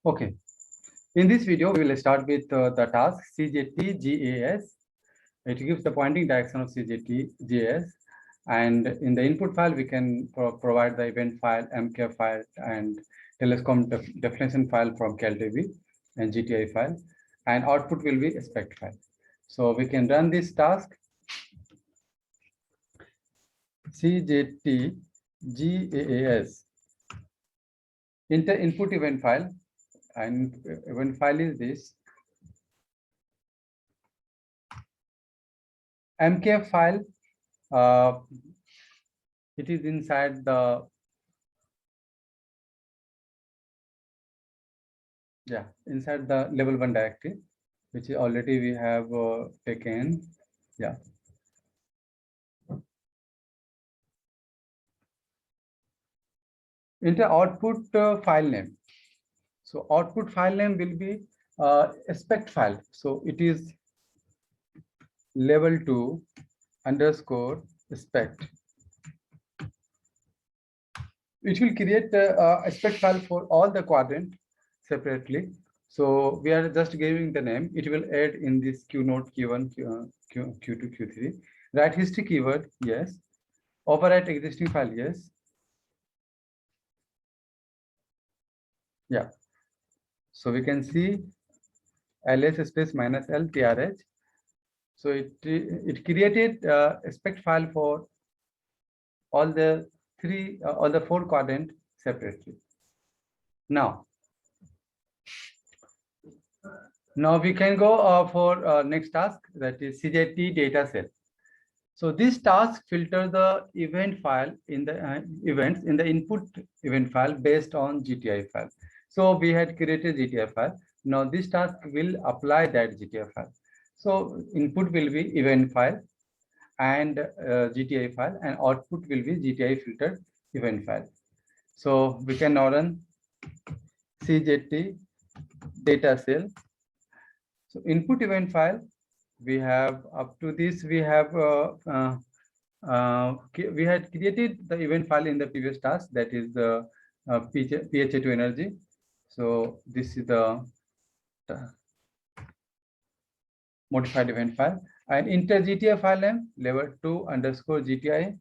Okay, in this video, we will start with the task CJT GAS. It gives the pointing direction of CJT GAS. And in the input file, we can provide the event file, MK file, and telecom definition file from CalDB and GTI file. And output will be a spec file. So we can run this task. CJT GAS. Enter input event file. And event file is this. MKF file, it is inside the, inside the level 1 directory, which already we have taken. Enter output file name. So output file name will be spec file. So it is level 2 underscore spec. It will create a spec file for all the quadrant separately. So we are just giving the name. It will add in this Q node Q1, Q2, Q3. Write history keyword, yes. Overwrite existing file, yes. Yeah. So we can see ls space minus l trh. So it created a spec file for all the four quadrant separately. Now we can go for next task, that is CJT data cell. So this task filter the event file in the events in the input event file based on GTI file. So we had created GTI file. Now this task will apply that GTI file. So input will be event file and GTI file, and output will be GTI filtered event file. So we can now run CJT data cell. So input event file, we have up to this, we have we had created the event file in the previous task, that is the PHA2 energy. So this is the modified event file, and enter GTI file name level 2 underscore GTI,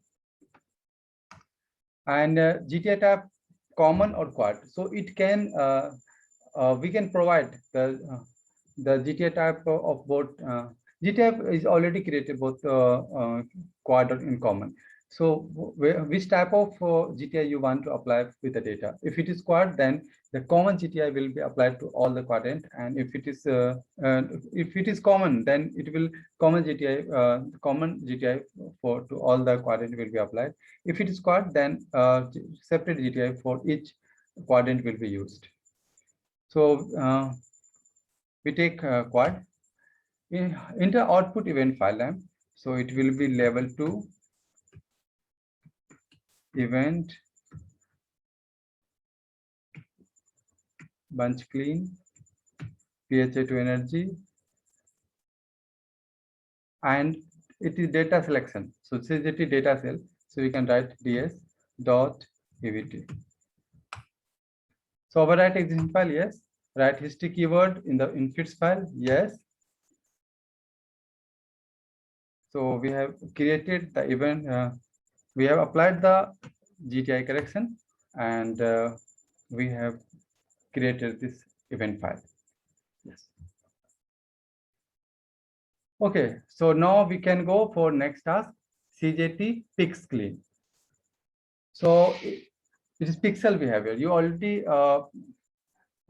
and GTI type common or quad. So it can we can provide the GTI type of both. GTI is already created both quad or in common. So which type of GTI you want to apply with the data? If it is quad, then the common GTI will be applied to all the quadrant, and if it is common, then it will common GTI for to all the quadrant will be applied. If it is quad, then separate GTI for each quadrant will be used. So we take quad. Enter output event file name. So it will be level 2 event bunch clean PHA2 energy, and it is data selection. So CJT data cell. So we can write ds dot evt. So overwrite existing file, yes. Write history keyword in the infits file, yes. So we have created the event. We have applied the GTI correction, and we have created this event file. Yes. Okay, so now we can go for next task, CJT pix clean. So it is pixel behavior. You already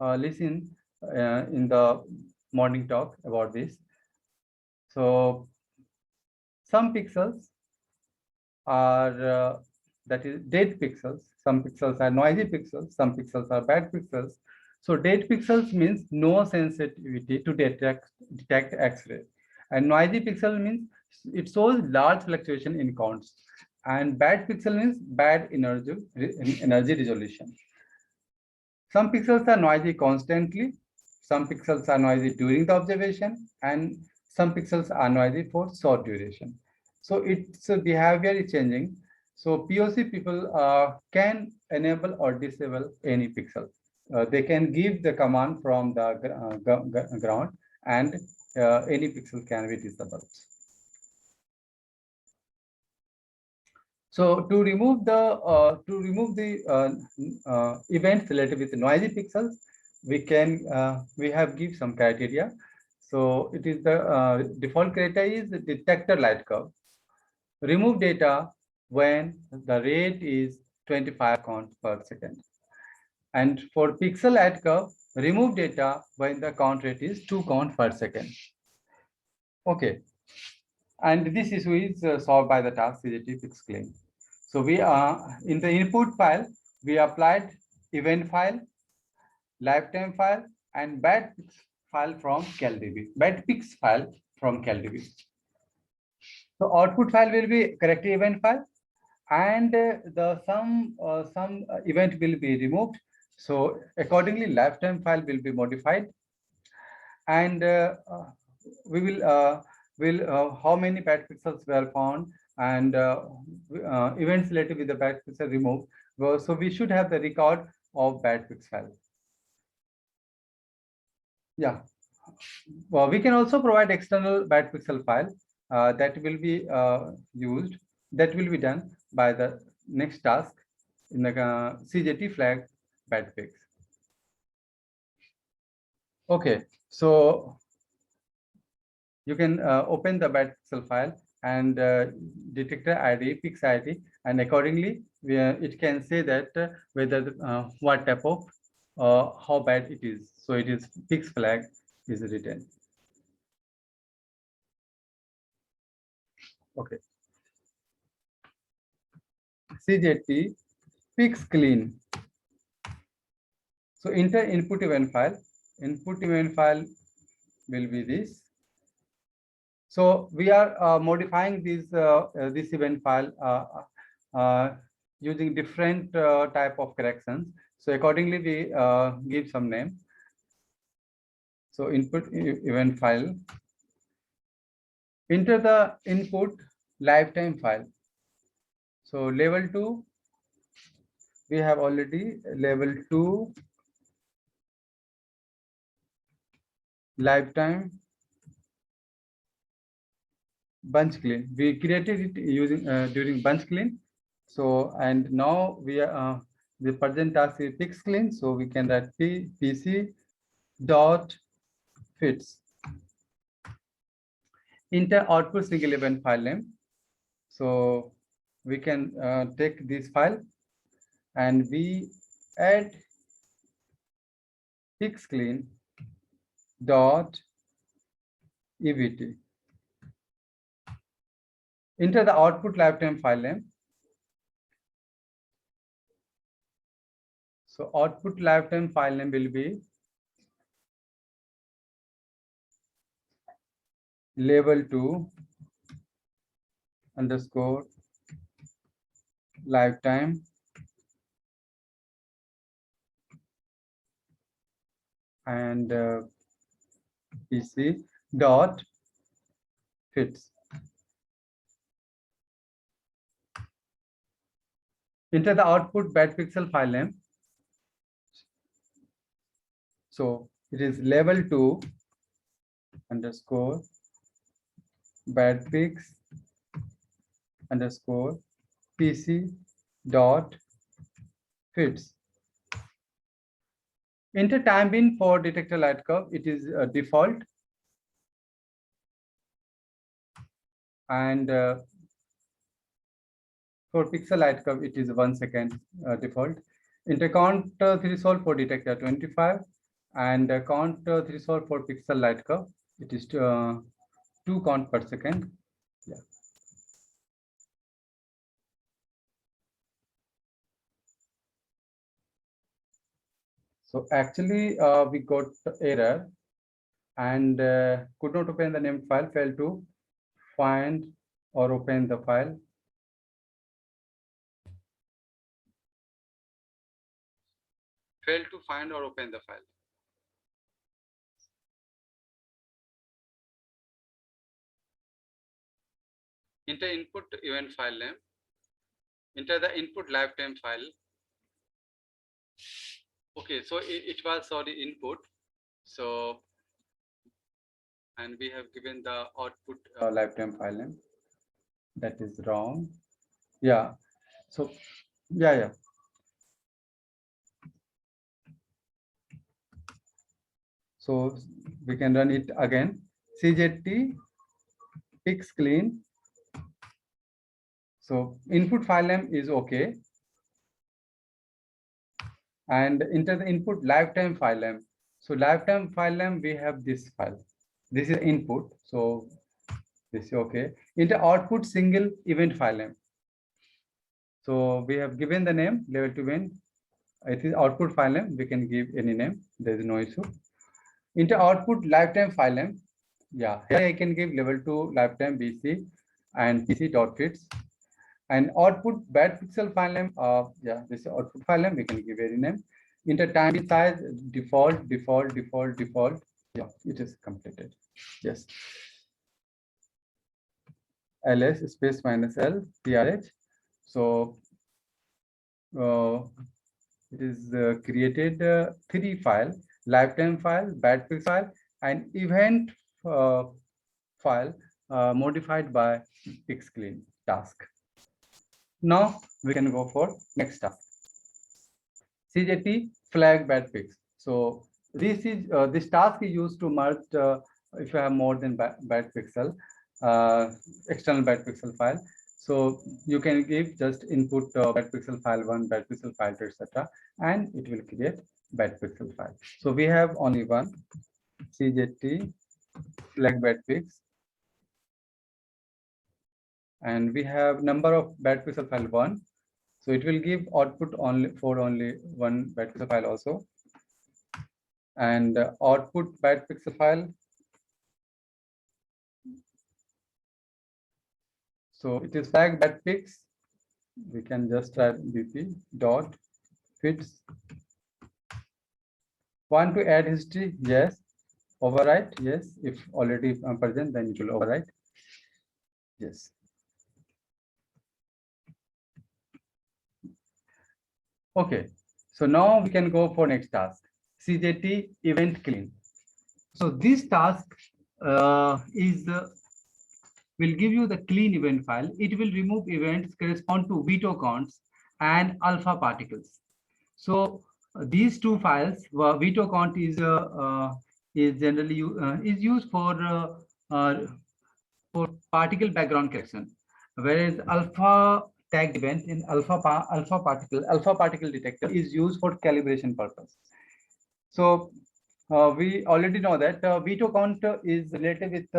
listen in the morning talk about this. So some pixels are that is dead pixels. Some pixels are noisy pixels. Some pixels are bad pixels. So dead pixels means no sensitivity to detect X-ray, and noisy pixel means it shows large fluctuation in counts, and bad pixel means bad energy resolution. Some pixels are noisy constantly. Some pixels are noisy during the observation, and some pixels are noisy for short duration. So its behavior is changing. So POC people can enable or disable any pixel. they can give the command from the ground, and any pixel can be disabled. So to remove the events related with noisy pixels, we have give some criteria. So it is the default criteria is the detector light curve. Remove data when the rate is 25 count per second. And for pixel light curve, remove data when the count rate is 2 count per second. Okay. And this issue is solved by the task CJT fix clean. So we are in the input file, we applied event file, lifetime file, and bad pix file from CalDB. Bad pix file from CalDB. So output file will be correct event file, and some event will be removed. So accordingly, lifetime file will be modified, and we will how many bad pixels were found, and events related with the bad pixel removed. So we should have the record of bad pixel. Yeah. Well, we can also provide external bad pixel file that will be used. That will be done by the next task in the CJT flag bad pix. Okay, so you can open the bad pixel file and detector ID, pix ID, and accordingly it can say that whether what type of how bad it is. So it is pix flag is written. Okay. CJT fix clean. So enter input event file. Input event file will be this. So we are modifying this event file using different type of corrections. So accordingly, we give some name. So input event file. Enter the input lifetime file. So level 2, we have already level 2 lifetime bunch clean. We created it using during bunch clean. So and now we are the present task is fix clean. So we can write pc dot fits. Enter output single event file name. So we can take this file and we add fix clean dot evt. Enter the output lifetime file name. So output lifetime file name will be level 2 underscore lifetime and pc dot fits. Enter the output bad pixel file name. So it is level 2 underscore bad pix underscore pc dot fits. Enter time bin for detector light curve. It is default, and for pixel light curve it is 1 second default. Enter count threshold for detector 25, and count threshold for pixel light curve it is 2 count per second. Yeah. So actually we got error and could not open the named file, failed to find or open the file. Failed to find or open the file. Enter input event file name. Enter the input lifetime file. Okay, so it was sorry input. So and we have given the output lifetime file name. That is wrong. Yeah. So yeah. So we can run it again. CZT fix clean. So input file name is okay. And enter the input lifetime file name. So lifetime file name, we have this file. This is input. So this is okay. Enter output single event file name. So we have given the name level 2 event. It is output file name. We can give any name. There is no issue. Enter output lifetime file name. Yeah, here I can give level 2 lifetime BC and PC.fits. And output bad pixel file name. Yeah, this output file name we can give any name. Enter time size default. Yeah, it is completed. Yes. ls space minus l trh. So it is created 3 file: lifetime file, bad pixel file, and event file modified by pixclean task. Now we can go for next task. CJT flag bad pix. So this task is used to merge if you have more than bad pixel external bad pixel file. So you can give just input bad pixel file 1, bad pixel file 2, etc., and it will create bad pixel file. So we have only one CJT flag bad pix, and we have number of bad pixel file 1. So it will give output only for only one bad pixel file also. And output bad pixel file. So it is flag bad pix. We can just add bp dot fits. Want to add history? Yes. Overwrite? Yes. If already present, then it will overwrite. Yes. Okay. So now we can go for next task. CJT event clean. So this task will give you the clean event file. It will remove events correspond to veto counts and alpha particles. So these two files, veto count is generally is used for particle background correction, whereas alpha tagged event in alpha particle detector is used for calibration purpose. So we already know that veto count is related with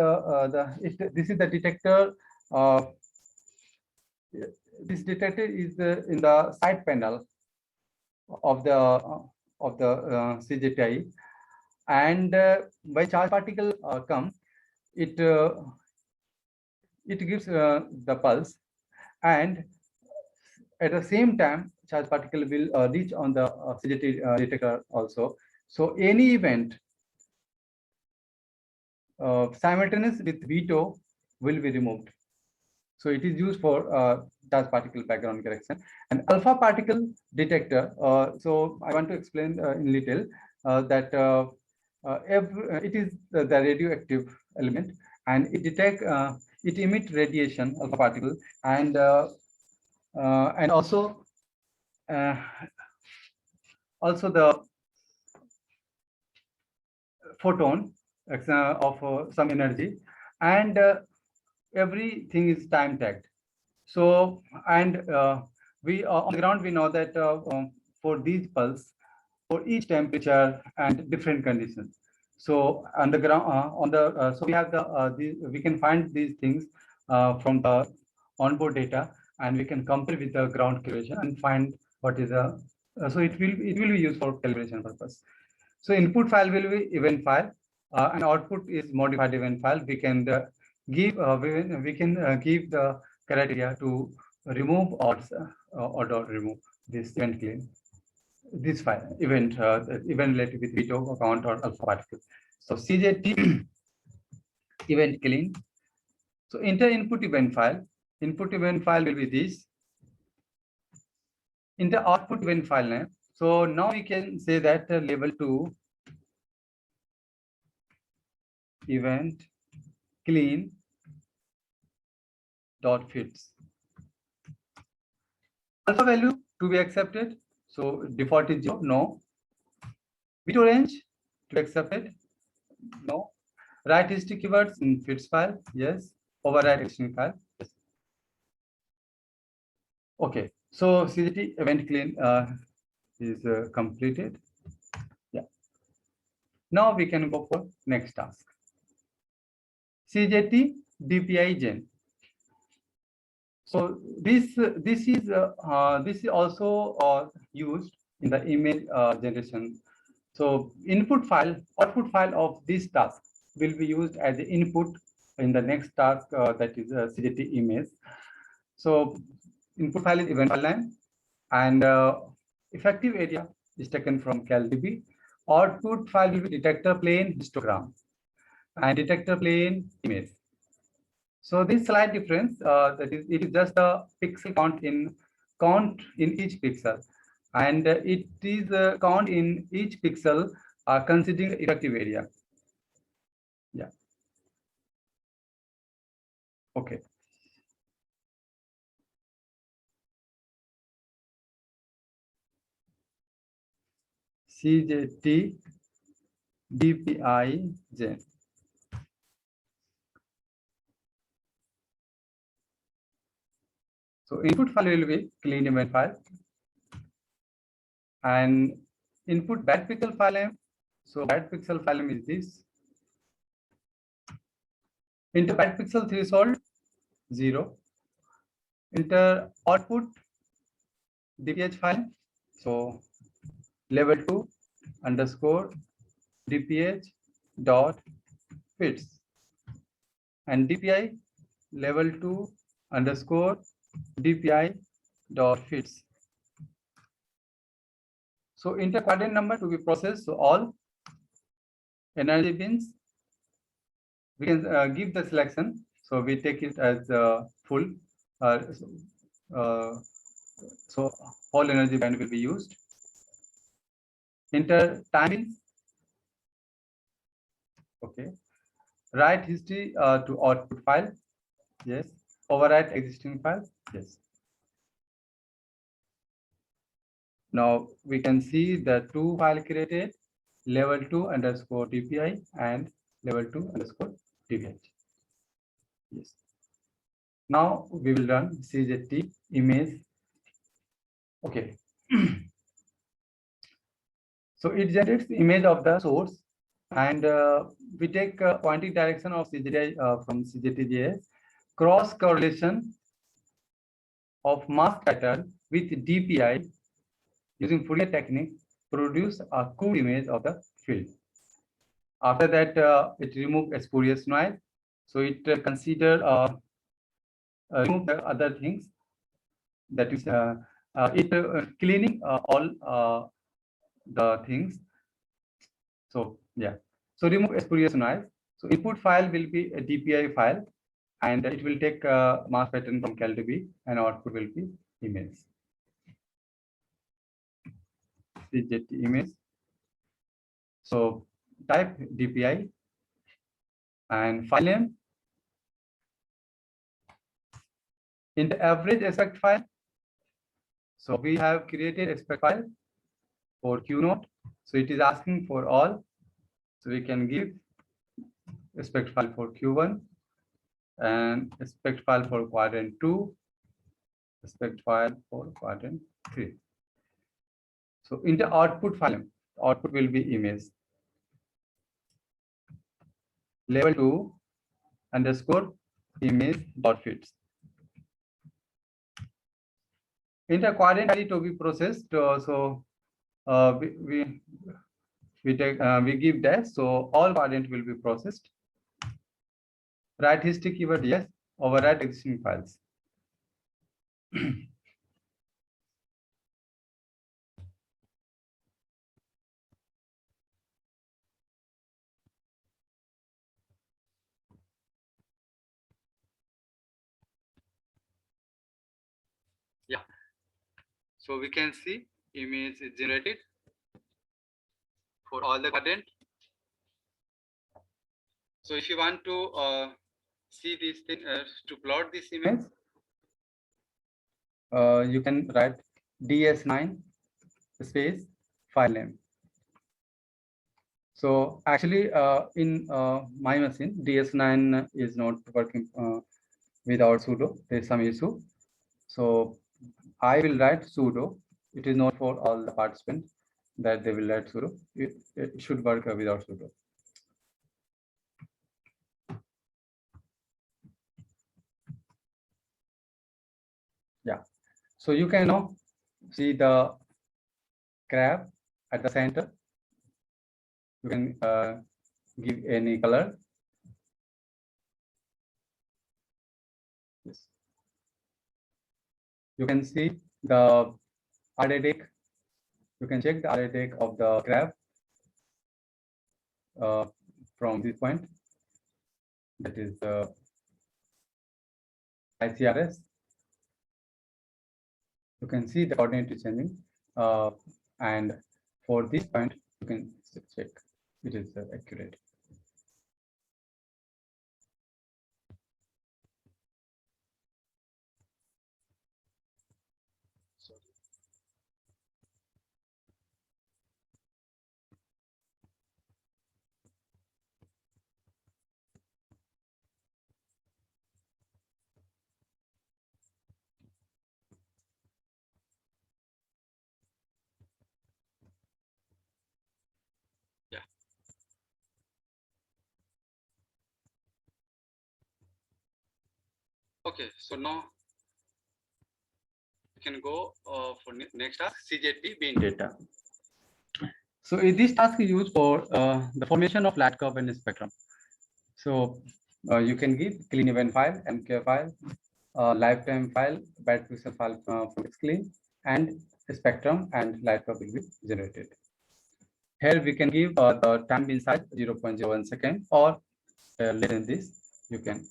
this is the detector. This detector is in the side panel of the CJTI, and when charge particle come, it gives the pulse, and at the same time charge particle will reach on the CJT detector also. So any event simultaneous with veto will be removed. So it is used for charge particle background correction. And alpha particle detector. So I want to explain in detail that it is the radioactive element, and it emit radiation, alpha particle, and also the photon of some energy, and everything is time tagged. So, and we on the ground we know that for these pulse, for each temperature and different conditions. So on the ground so we have we can find these things from the onboard data, and we can compare with the ground calibration and find what is the so it will be used for calibration purpose. So input file will be event file, and output is modified event file. We can give the criteria to remove or not remove this event clean, this file event related with veto count or alpha particle. So CJT event clean. So enter input event file. Input event file will be this. Enter output event file name. So now we can say that level 2 event clean dot fits. Alpha value to be accepted. So default is 0, no. Bit range to be accepted, no. Write history keywords in fits file, yes. Override existing file, yes. Okay, so CGT event clean is completed. Yeah. Now we can go for next task. CJT DPI gen. So this is also used in the email generation. So input file, output file of this task will be used as the input in the next task, that is CJT image. So input file is event file name, and effective area is taken from CalDB. Output file will be detector plane histogram and detector plane image. So this slight difference, that is, it is just a pixel count in each pixel, and it is count in each pixel considering the effective area. Yeah. Okay. CJT DPI gen. So input file will be clean event file, and input bad pixel file name. So bad pixel file name is this. Enter bad pixel threshold 0. Enter output DPH file. So level 2 underscore DPH dot fits, and DPI level 2 underscore DPI dot fits. So enter quadrant number to be processed. So all energy bins, we can give the selection. So we take it as full. Uh, so all energy band will be used. Enter time. Okay. Write history to output file. Yes. Overwrite existing file. Yes. Now we can see the two file created, level 2 underscore DPI and level 2 underscore DPH. Yes. Now we will run CJT image. Okay. So it generates the image of the source, and we take pointing direction of CJT from CJTJS, cross correlation of mask pattern with DPI using Fourier technique, produce a crude image of the field. After that, it removes spurious noise. So it consider remove the other things, that is cleaning all the things. So yeah, so remove spurious noise. So input file will be a DPI file, and it will take mask pattern from CalDB, and output will be image. CJT image. So type DPI and file name. In the average aspect file, so we have created aspect file for Q node. So it is asking for all. So we can give aspect file for Q1 and aspect file for quadrant 2, aspect file for quadrant 3. So in the output file, output will be image level 2 underscore image dot fits. In the quadrant to be processed, so we give dash, so all quadrant will be processed. Write history keyword yes, overwrite existing files. Yeah. So we can see image is generated for all the quadrant. So if you want to see this thing, to plot this image, you can write DS9 space file name. So actually, in my machine, DS9 is not working without sudo. There's some issue. So I will write sudo. It is not for all the participants that they will write sudo. It should work without sudo. Yeah. So you can now see the graph at the center. You can give any color. Yes. You can see the array deck. You can check the array deck of the graph from this point. That is the ICRS. You can see the coordinate is changing, and for this point, you can check it is accurate. Yeah. Okay, so now you can go for next task, CZT bin data. So this task is used for the formation of light curve and spectrum. So you can give clean event file, MK file, lifetime file, bad pixel file from clean, and spectrum and light curve will be generated. Here we can give the time inside 0.01 second or less than this. You can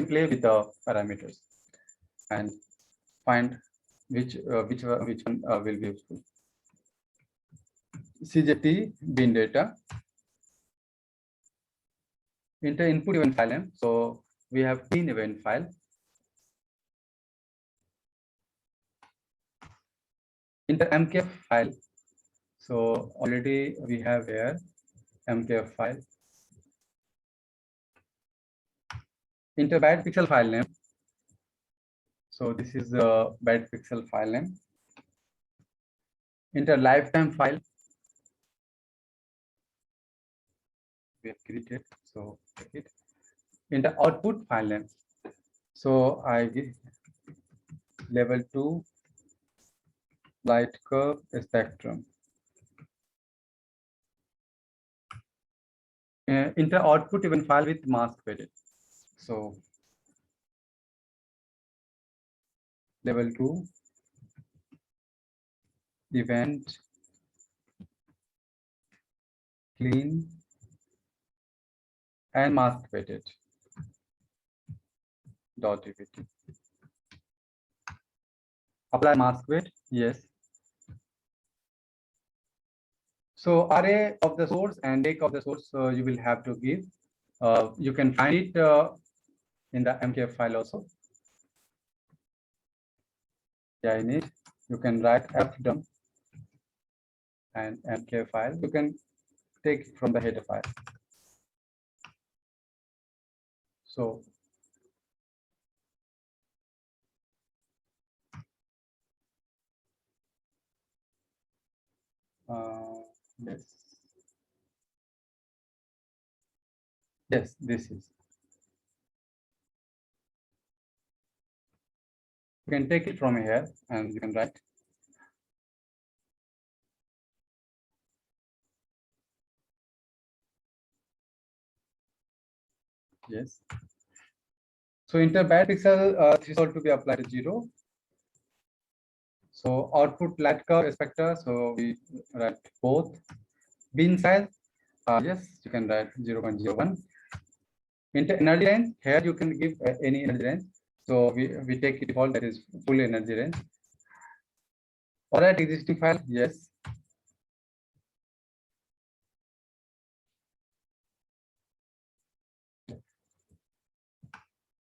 play with the parameters and find which one will be useful. CZT bin data. Enter input event file name. So we have bin event file. Enter MKF file. So already we have here MKF file. Enter bad pixel file name. So this is the bad pixel file name. Enter lifetime file. We have created. So take it. Enter output file name. So I give level 2 light curve spectrum. Enter output event file with mask faded. So level 2 event clean and mask faded dot dpt. Apply mask weight. Yes. So array of the source and deck of the source you will have to give. You can find it in the MKF file also. Yeah, in it you can write fdump and MKF file. You can take it from the header file. So yes. Yes, this is. You can take it from here and you can write. Yes. So enter bad pixel threshold to be applied to 0. So output light curve spectra. So we write both. Bin size. Yes, you can write 0.01. Enter energy range. Here you can give any energy range. So we take it default, that is full energy range. Alright, existing file, yes.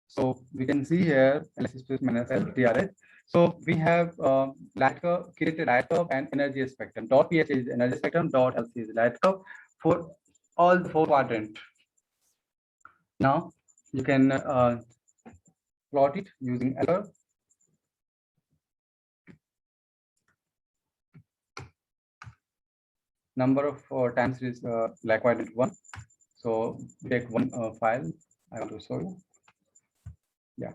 So we can see here LS minus LTRH. So we have light curve, created light curve and energy spectrum. Dot PH is energy spectrum, dot LC is light curve for all the 4 quadrant. Now you can plot it using error. Number of times is like quadrant 1. So take one file. I want to show you. Yeah.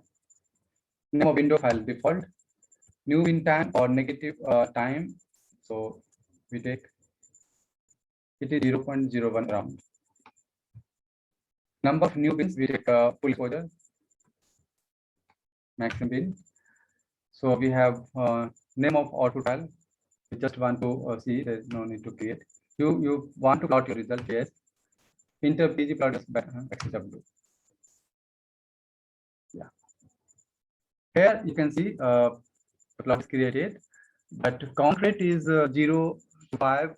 Name of window file default. New win time or negative time. So we take it is 0.01 round. Number of new bins, we take full exposure, maximum bin. So we have name of output file. We just want to see, there's no need to create. You want to plot your result, yes. Inter PG plot XW. Yeah. Here you can see the plot is created, but concrete is 0 to 5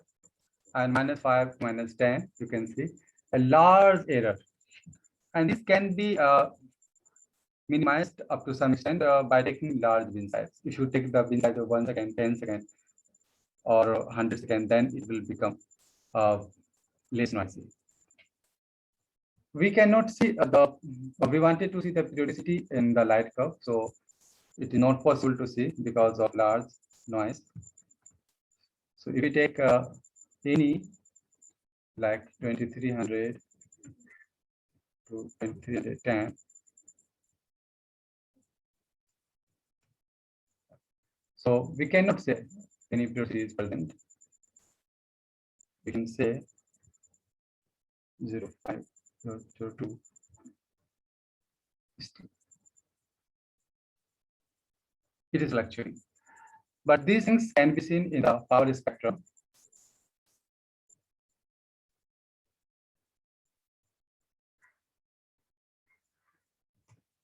and -5 -10. You can see a large error, and this can be minimized up to some extent by taking large bin size. If you take the bin size of 1 second, 10 seconds, or 100 seconds, then it will become less noisy. We cannot see we wanted to see the periodicity in the light curve, so it is not possible to see because of large noise. So if we take any like 2300 to 2310, so we cannot say any periodicity is present. We can say 0.5, 0.02. It is fluctuating, but these things can be seen in the power spectrum.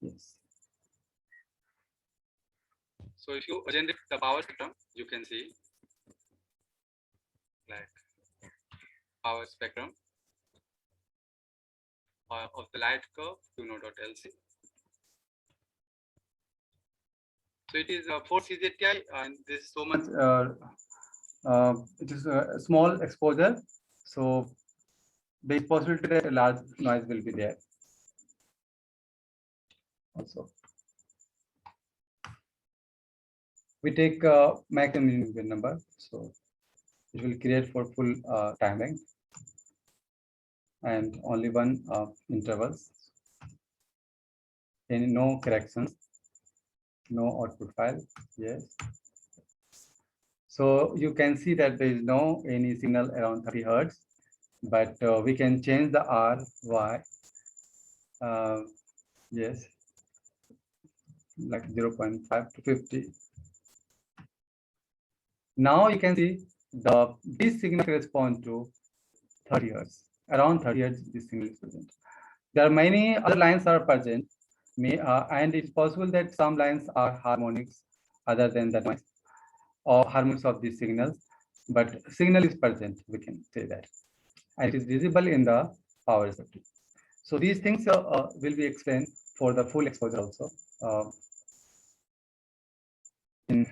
Yes. So if you generate the power spectrum, you can see like power spectrum of the light curve Q0.LC. So it is 4 CZTI, and this is so much. It is a small exposure, so the possibility that a large noise will be there. Also, we take maximum number, so it will create for full time length and only one intervals. And no corrections, no output file. Yes. So you can see that there is no any signal around 30 Hertz, but we can change the R, Y. Yes, like 0.5 to 50. Now you can see this signal corresponds to 30 Hertz. Around 30 Hertz, this signal is present. There are many other lines are present, and it's possible that some lines are harmonics other than the noise or harmonics of these signals, but signal is present, we can say that. And it is visible in the power spectrum. So these things will be explained for the full exposure also in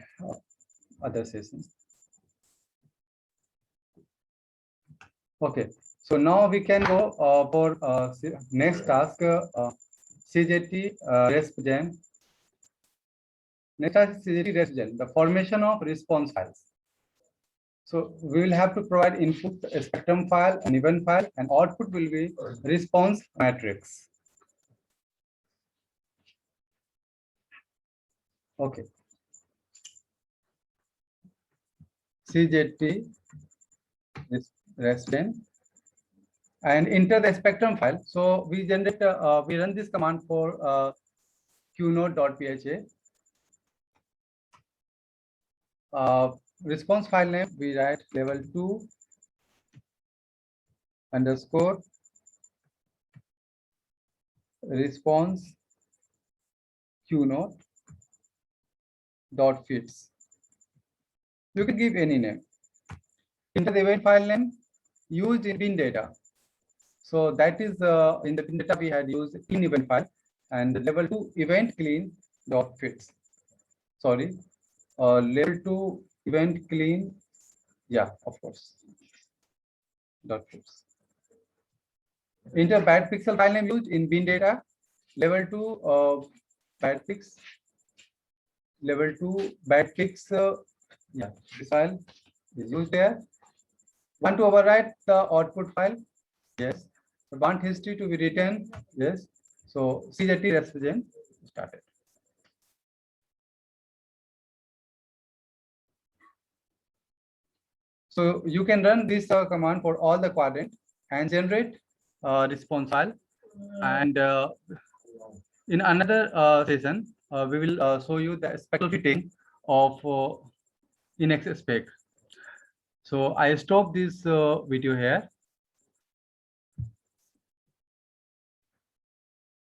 other sessions. Okay, so now we can go for next task, CJT RESP-gen. Next task is CJT RESP-gen, the formation of response files. So we will have to provide input a spectrum file, an event file, and output will be response matrix. Okay. CJT RESP-gen and enter the spectrum file. So we generate we run this command for qnode.pha. Response file name we write level 2 underscore response qnode dot fits. You can give any name. Enter the event file name used in bin data. So that is in the bin data we had used clean event file and the level 2 event clean dot fits. Sorry, level 2 event clean. Yeah, of course. Dot fits. Enter bad pixel file name used in bin data. Level 2 bad fix. Level 2 bad fix. Yeah, this file is used there. Want to overwrite the output file? Yes. Want history to be written? Yes. So CZT represent started. So you can run this command for all the quadrant and generate response file. And in another session, we will show you the spectral fitting of INEX spec. So I stop this video here.